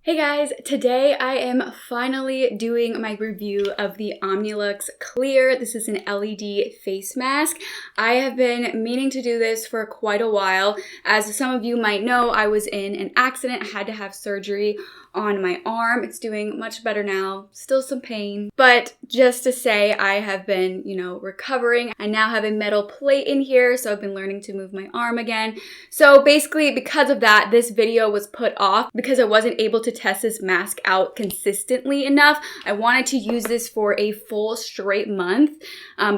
Hey guys, today I am finally doing my review of the Omnilux Clear. This is an LED face mask. I have been meaning to do this for quite a while. As some of you might know, I was in an accident, had to have surgery on my arm. It's doing much better now, still some pain, but just to say I have been, recovering. I now have a metal plate in here, so I've been learning to move my arm again. So basically, because of that, this video was put off because I wasn't able to test this mask out consistently enough. I wanted to use this for a full straight month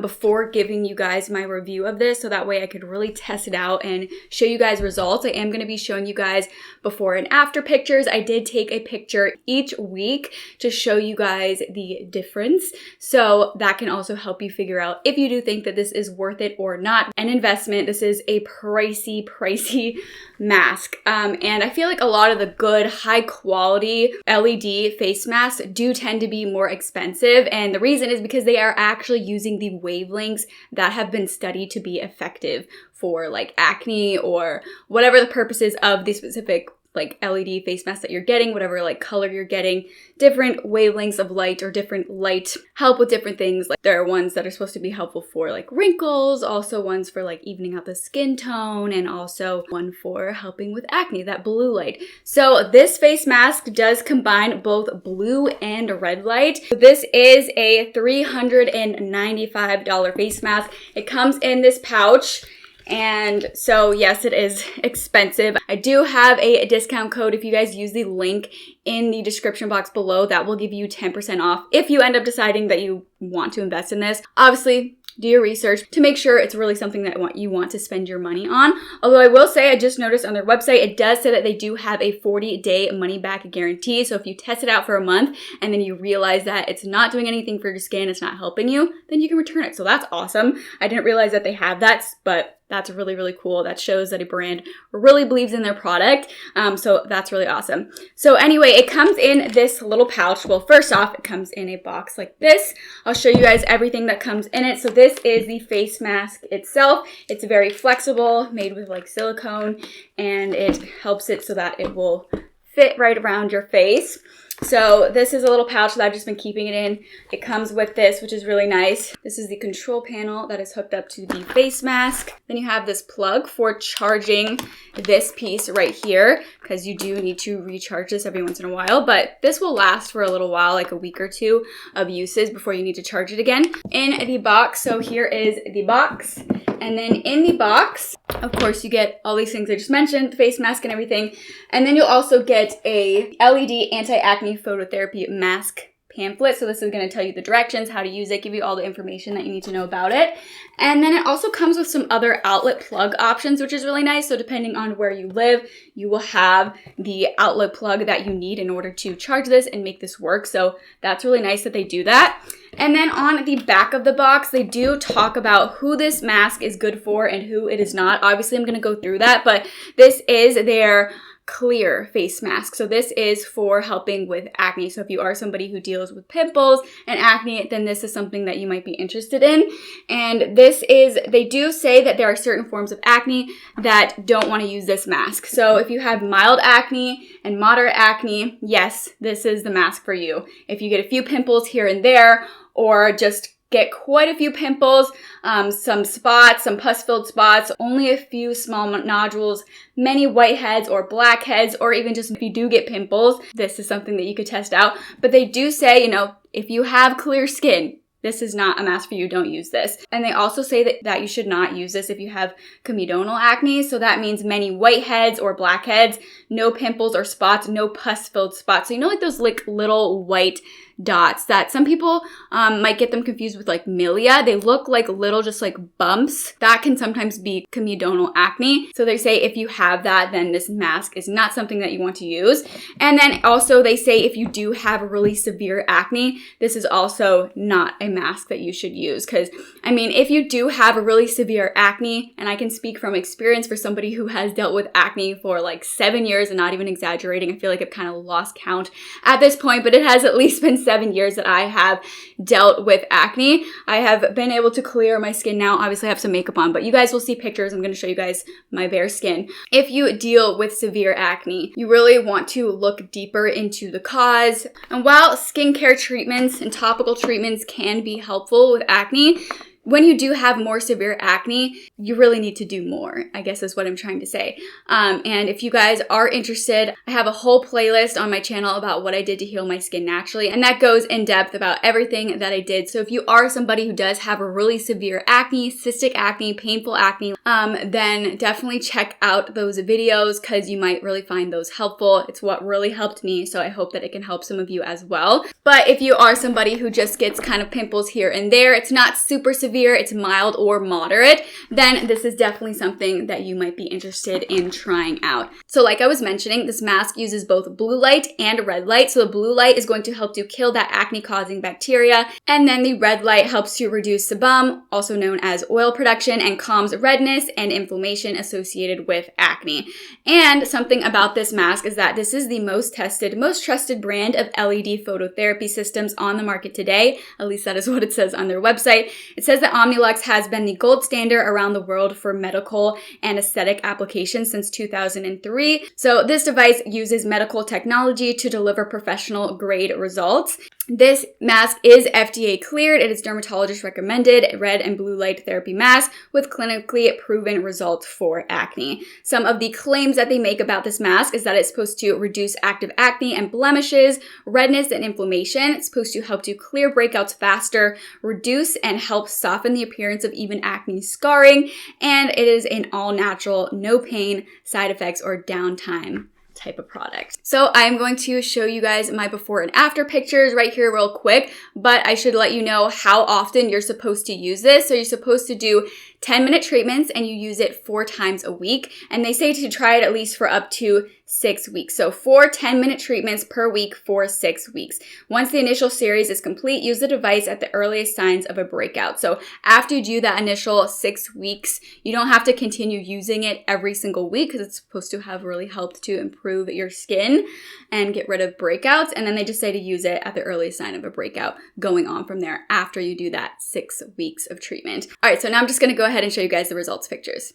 before giving you guys my review of this, so that way I could really test it out and show you guys results. I am going to be showing you guys before and after pictures. I did take a picture each week to show you guys the difference, so that can also help you figure out if you do think that this is worth it or not. An investment. This is a pricey mask, and I feel like a lot of the good high quality LED face masks do tend to be more expensive, and the reason is because they are actually using the wavelengths that have been studied to be effective for like acne or whatever the purpose is of the specific like LED face mask that you're getting, whatever like color you're getting. Different wavelengths of light or different light help with different things. Like there are ones that are supposed to be helpful for like wrinkles, also ones for like evening out the skin tone, and also one for helping with acne, that blue light. So this face mask does combine both blue and red light. So this is a $395 face mask. It comes in this pouch. And so yes, it is expensive. I do have a discount code. If you guys use the link in the description box below, that will give you 10% off if you end up deciding that you want to invest in this. Obviously, do your research to make sure it's really something that you want to spend your money on. Although I will say, I just noticed on their website, it does say that they do have a 40-day money-back guarantee. So if you test it out for a month and then you realize that it's not doing anything for your skin, it's not helping you, then you can return it. So that's awesome. I didn't realize that they have that, but that's really, really cool. That shows that a brand really believes in their product. So that's really awesome. So anyway, it comes in this little pouch. Well, first off, it comes in a box like this. I'll show you guys everything that comes in it. So this is the face mask itself. It's very flexible, made with like silicone, and it helps it so that it will fit right around your face. So this is a little pouch that I've just been keeping it in. It comes with this, which is really nice. This is the control panel that is hooked up to the face mask. Then you have this plug for charging this piece right here, because you do need to recharge this every once in a while, but this will last for a little while, like a week or two of uses before you need to charge it again. In the box, so here is the box. And then in the box, of course, you get all these things I just mentioned, the face mask and everything. And then you'll also get a LED anti-acne phototherapy mask pamphlet. So this is going to tell you the directions, how to use it, give you all the information that you need to know about it. And then it also comes with some other outlet plug options, which is really nice. So depending on where you live, you will have the outlet plug that you need in order to charge this and make this work. So that's really nice that they do that. And then on the back of the box, they do talk about who this mask is good for and who it is not. Obviously, I'm going to go through that, but this is their clear face mask. So this is for helping with acne. So if you are somebody who deals with pimples and acne, then this is something that you might be interested in. And they do say that there are certain forms of acne that don't want to use this mask. So if you have mild acne and moderate acne, yes, this is the mask for you. If you get a few pimples here and there, or just get quite a few pimples, some spots, some pus-filled spots, only a few small nodules, many whiteheads or blackheads, or even just if you do get pimples, this is something that you could test out. But they do say, if you have clear skin, this is not a mask for you, don't use this. And they also say that you should not use this if you have comedonal acne. So that means many whiteheads or blackheads, no pimples or spots, no pus-filled spots. So like those like little white dots that some people might get them confused with like milia. They look like little just like bumps. That can sometimes be comedonal acne. So they say if you have that, then this mask is not something that you want to use. And then also they say if you do have really severe acne, this is also not a mask that you should use. Because, I mean, if you do have a really severe acne, and I can speak from experience for somebody who has dealt with acne for like 7 years and not even exaggerating, I feel like I've kind of lost count at this point, but it has at least been 7 years that I have dealt with acne. I have been able to clear my skin now. Obviously, I have some makeup on, but you guys will see pictures. I'm going to show you guys my bare skin. If you deal with severe acne, you really want to look deeper into the cause. And while skincare treatments and topical treatments can be helpful with acne, when you do have more severe acne, you really need to do more, I guess is what I'm trying to say. And if you guys are interested, I have a whole playlist on my channel about what I did to heal my skin naturally, and that goes in depth about everything that I did. So if you are somebody who does have a really severe acne, cystic acne, painful acne, then definitely check out those videos because you might really find those helpful. It's what really helped me, so I hope that it can help some of you as well. But if you are somebody who just gets kind of pimples here and there, it's not super severe, it's mild or moderate, then this is definitely something that you might be interested in trying out. So like I was mentioning, this mask uses both blue light and red light. So the blue light is going to help to kill that acne causing bacteria, and then the red light helps to reduce sebum, also known as oil production, and calms redness and inflammation associated with acne. And something about this mask is that this is the most tested, most trusted brand of LED phototherapy systems on the market today. At least that is what it says on their website. It says that Omnilux has been the gold standard around the world for medical and aesthetic applications since 2003. So this device uses medical technology to deliver professional grade results. This mask is FDA cleared. It is dermatologist recommended red and blue light therapy mask with clinically proven results for acne. Some of the claims that they make about this mask is that it's supposed to reduce active acne and blemishes, redness and inflammation. It's supposed to help to clear breakouts faster, reduce and help soften the appearance of even acne scarring, and it is an all natural, no pain, side effects, or downtime type of product. So I'm going to show you guys my before and after pictures right here real quick, but I should let you know how often you're supposed to use this. So you're supposed to do 10-minute treatments and you use it 4 times a week. And they say to try it at least for up to 6 weeks. So 4 10-minute treatments per week for 6 weeks. Once the initial series is complete, use the device at the earliest signs of a breakout. So after you do that initial 6 weeks, you don't have to continue using it every single week because it's supposed to have really helped to improve your skin and get rid of breakouts. And then they just say to use it at the earliest sign of a breakout going on from there after you do that 6 weeks of treatment. All right, so now I'm just going to go ahead and show you guys the results pictures.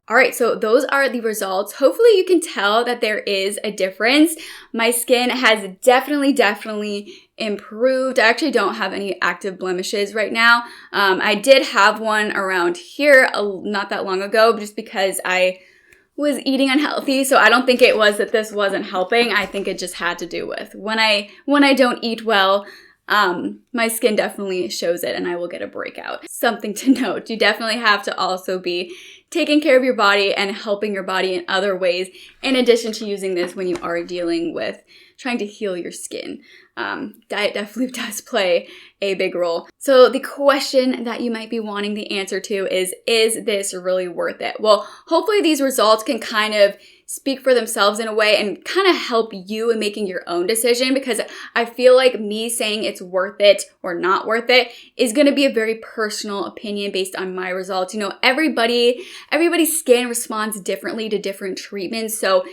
All right, so those are the results. Hopefully you can tell that there is a difference. My skin has definitely improved. I actually don't have any active blemishes right now. I did have one around here not that long ago, just because I was eating unhealthy. So I don't think it was that this wasn't helping. I think it just had to do with when I don't eat well, my skin definitely shows it and I will get a breakout. Something to note, you definitely have to also be taking care of your body and helping your body in other ways in addition to using this when you are dealing with trying to heal your skin. Diet definitely does play a big role. So the question that you might be wanting the answer to is this really worth it? Well, hopefully these results can kind of speak for themselves in a way and kind of help you in making your own decision, because I feel like me saying it's worth it or not worth it is going to be a very personal opinion based on my results. You know, everybody's skin responds differently to different treatments. So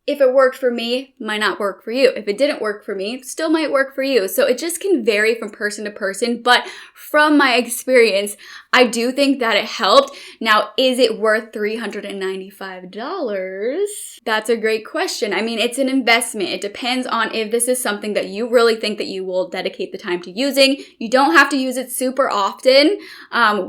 if it worked for me, might not work for you. If it didn't work for me, still might work for you. So it just can vary from person to person. But from my experience, I do think that it helped. Now, is it worth $395? That's a great question. I mean, it's an investment. It depends on if this is something that you really think that you will dedicate the time to using. You don't have to use it super often,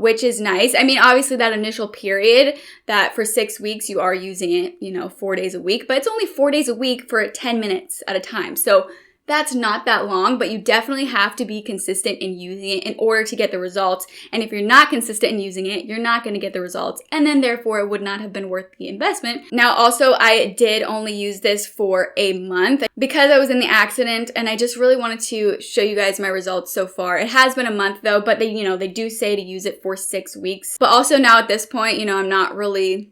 which is nice. I mean, obviously that initial period that for 6 weeks you are using it, 4 days a week, but it's only 4 days a week for 10 minutes at a time. So that's not that long, but you definitely have to be consistent in using it in order to get the results. And if you're not consistent in using it, you're not going to get the results. And then therefore it would not have been worth the investment. Now, also, I did only use this for a month because I was in the accident and I just really wanted to show you guys my results so far. It has been a month though, but they do say to use it for 6 weeks. But also now at this point, I'm not really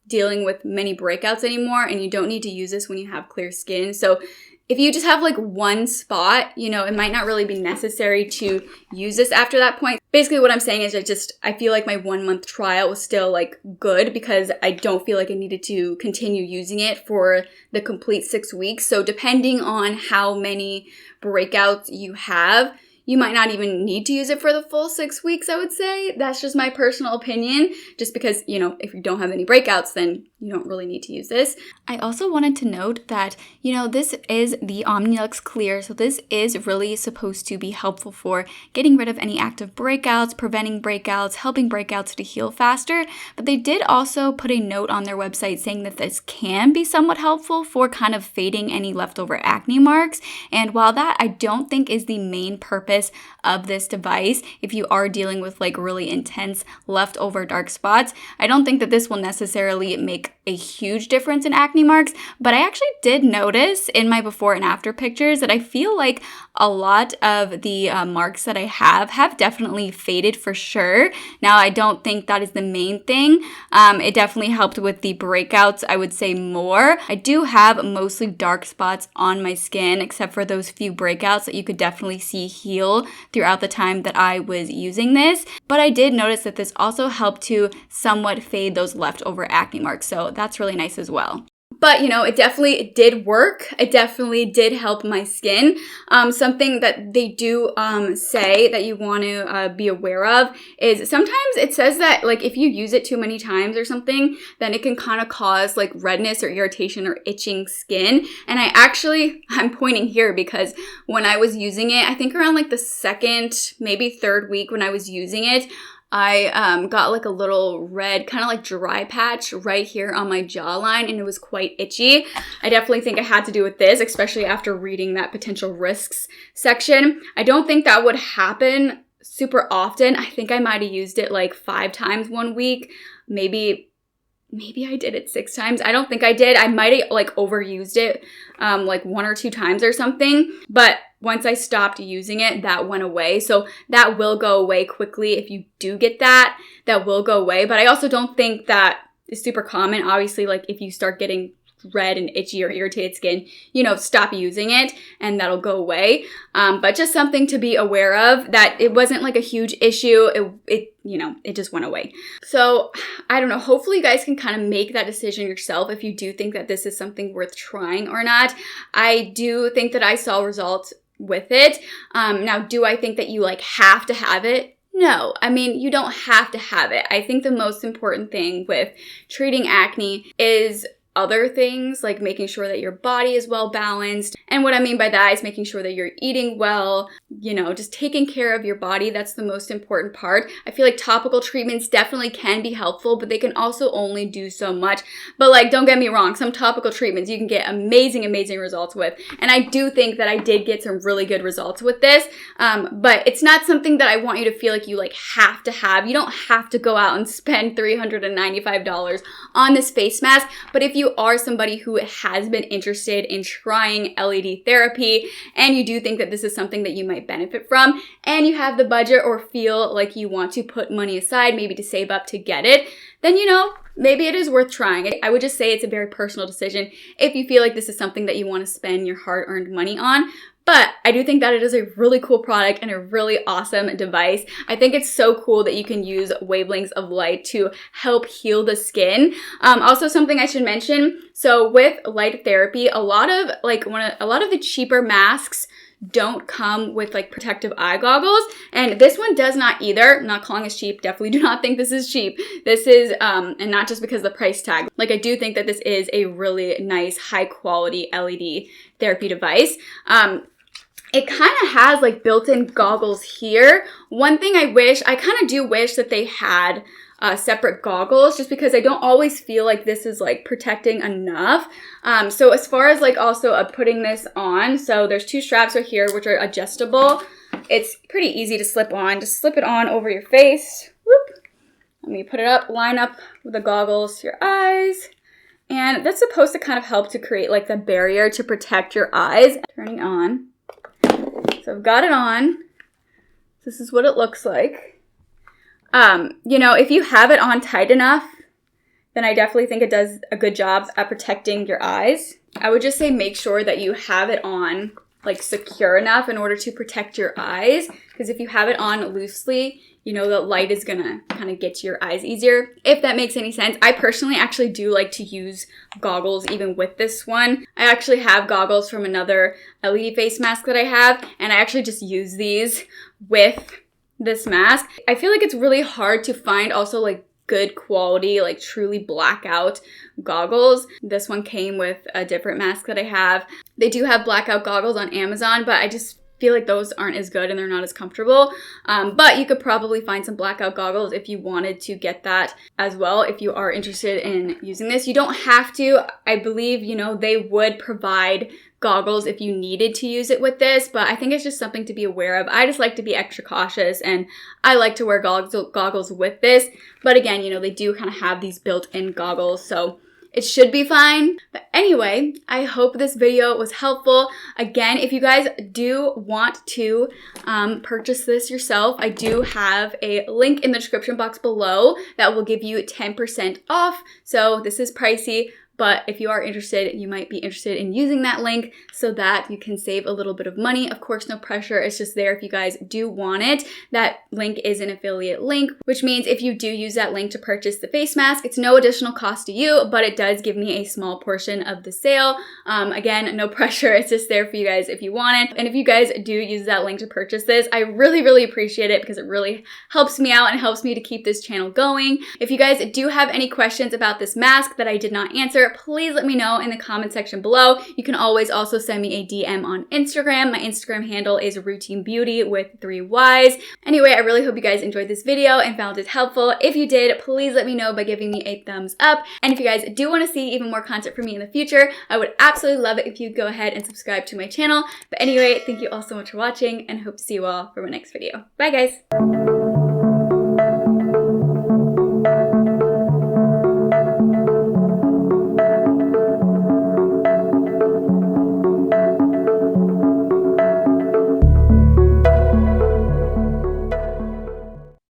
dealing with many breakouts anymore, and you don't need to use this when you have clear skin. So if you just have like one spot, it might not really be necessary to use this after that point. Basically what I'm saying is I feel like my 1 month trial was still like good because I don't feel like I needed to continue using it for the complete 6 weeks. So depending on how many breakouts you have, you might not even need to use it for the full 6 weeks, I would say. That's just my personal opinion, just because, if you don't have any breakouts, then you don't really need to use this. I also wanted to note that, this is the Omnilux Clear, so this is really supposed to be helpful for getting rid of any active breakouts, preventing breakouts, helping breakouts to heal faster. But they did also put a note on their website saying that this can be somewhat helpful for kind of fading any leftover acne marks. And while that I don't think is the main purpose of this device, if you are dealing with like really intense leftover dark spots, I don't think that this will necessarily make a huge difference in acne marks. But I actually did notice in my before and after pictures that I feel like a lot of the marks that I have definitely faded for sure. Now, I don't think that is the main thing. It definitely helped with the breakouts, I would say more. I do have mostly dark spots on my skin, except for those few breakouts that you could definitely see heal throughout the time that I was using this. But I did notice that this also helped to somewhat fade those leftover acne marks. So that's really nice as well. But, it definitely did work. It definitely did help my skin. Something that they do say that you want to be aware of is sometimes it says that, like, if you use it too many times or something, then it can kind of cause, like, redness or irritation or itching skin. And I'm pointing here because when I was using it, I think around, like, the second, maybe third week when I was using it, I got like a little red kind of like dry patch right here on my jawline, and it was quite itchy. I definitely think it had to do with this, especially after reading that potential risks section. I don't think that would happen super often. I think I might have used it like 5 times 1 week. Maybe I did it 6 times. I don't think I did. I might have like overused it like 1 or 2 times or something. But once I stopped using it, that went away. So that will go away quickly. If you do get that will go away. But I also don't think that is super common. Obviously, like if you start getting red and itchy or irritated skin, stop using it and that'll go away. But just something to be aware of, that it wasn't like a huge issue. It just went away. So I don't know, hopefully you guys can kind of make that decision yourself if you do think that this is something worth trying or not. I do think that I saw results with it. Now, do I think that you like have to have it? No, I mean, you don't have to have it. I think the most important thing with treating acne is other things, like making sure that your body is well balanced. And what I mean by that is making sure that you're eating well, just taking care of your body. That's the most important part. I feel like topical treatments definitely can be helpful, but they can also only do so much. But like, don't get me wrong, some topical treatments you can get amazing results with. And I do think that I did get some really good results with this. But it's not something that I want you to feel like you like have to have. You don't have to go out and spend $395 on this face mask. But if you are somebody who has been interested in trying LED therapy and you do think that this is something that you might benefit from, and you have the budget or feel like you want to put money aside, maybe to save up to get it, then maybe it is worth trying. I would just say it's a very personal decision if you feel like this is something that you want to spend your hard-earned money on. But I do think that it is a really cool product and a really awesome device. I think it's so cool that you can use wavelengths of light to help heal the skin. Also, something I should mention, so with light therapy, a lot of the cheaper masks don't come with like protective eye goggles, and this one does not either. I'm not calling this cheap, definitely do not think this is cheap. This is and not just because of the price tag. Like, I do think that this is a really nice high quality LED therapy device. It kind of has like built-in goggles here. One thing I kind of do wish that they had separate goggles, just because I don't always feel like this is like protecting enough. So as far as like also putting this on, so there's 2 straps right here which are adjustable. It's pretty easy to slip on. Just slip it on over your face. Whoop. Let me put it up, line up with the goggles to your eyes. And that's supposed to kind of help to create like the barrier to protect your eyes. Turning on. So I've got it on. This is what it looks like. You know, if you have it on tight enough, then I definitely think it does a good job at protecting your eyes. I would just say make sure that you have it on like secure enough in order to protect your eyes, because if you have it on loosely, you know, the light is gonna kind of get to your eyes easier, if that makes any sense. I personally actually do like to use goggles even with this one. I actually have goggles from another LED face mask that I have, and I actually just use these with this mask. I feel like it's really hard to find also like good quality, like truly blackout goggles. This one came with a different mask that I have. They do have blackout goggles on Amazon, but I just feel like those aren't as good and they're not as comfortable. But you could probably find some blackout goggles if you wanted to get that as well, if you are interested in using this. You don't have to. I believe, you know, they would provide goggles if you needed to use it with this, but I think it's just something to be aware of. I just like to be extra cautious, and I like to wear goggles with this. But again, you know, they do kind of have these built-in goggles, so it should be fine. But anyway, I hope this video was helpful. Again, if you guys do want to purchase this yourself, I do have a link in the description box below that will give you 10% off. So this is pricey, but if you are interested, you might be interested in using that link so that you can save a little bit of money. Of course, no pressure. It's just there if you guys do want it. That link is an affiliate link, which means if you do use that link to purchase the face mask, it's no additional cost to you, but it does give me a small portion of the sale. Again, no pressure. It's just there for you guys if you want it. And if you guys do use that link to purchase this, I really, really appreciate it because it really helps me out and helps me to keep this channel going. If you guys do have any questions about this mask that I did not answer, please let me know in the comment section below. You can always also send me a DM on Instagram. My Instagram handle is Routine Beauty with 3 Ys. Anyway, I really hope you guys enjoyed this video and found it helpful. If you did, please let me know by giving me a thumbs up. And if you guys do want to see even more content from me in the future, I would absolutely love it if you'd go ahead and subscribe to my channel. But anyway, thank you all so much for watching, and hope to see you all for my next video. Bye guys!